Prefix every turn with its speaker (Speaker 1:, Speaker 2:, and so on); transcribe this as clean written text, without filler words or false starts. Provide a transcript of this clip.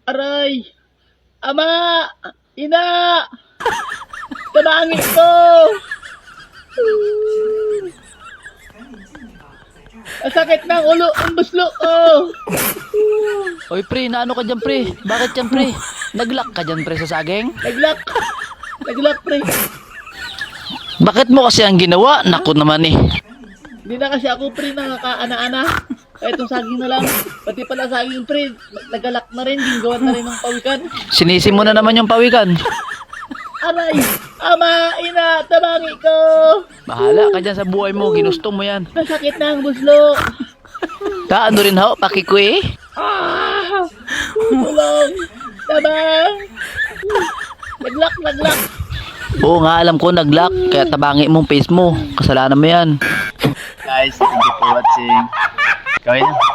Speaker 1: Aray! Ama! Ina! Tabangin ko! Ang sakit ng ulo, ang buslo ko!
Speaker 2: Oy pre, naano ka dyan pre? Bakit yan pre? Naglock ka dyan pre sa saging?
Speaker 1: Naglak! Naglak, pre!
Speaker 2: Bakit mo kasi ang ginawa? Naku naman eh.
Speaker 1: Hindi na kasi ako, pre, nakakaana-ana. Kaya itong saging na lang. Pati pala saging, pre, nagalak na rin, ginggawan na rin ng pawikan.
Speaker 2: Sinisi mo na naman yung pawikan.
Speaker 1: Aray! Ama! Ina! Tabangi ko!
Speaker 2: Bahala ka dyan sa buhay mo, ginusto mo yan.
Speaker 1: Masakit na ang buslo!
Speaker 2: Ta, ano rin ho, pakikoy eh.
Speaker 1: Ah! Tulong! Tabang! Naglak! Naglak!
Speaker 2: Oo nga, alam ko naglock, kaya tabangi mong face mo. Kasalanan mo yan.
Speaker 3: Guys, thank you for watching. Gawin na.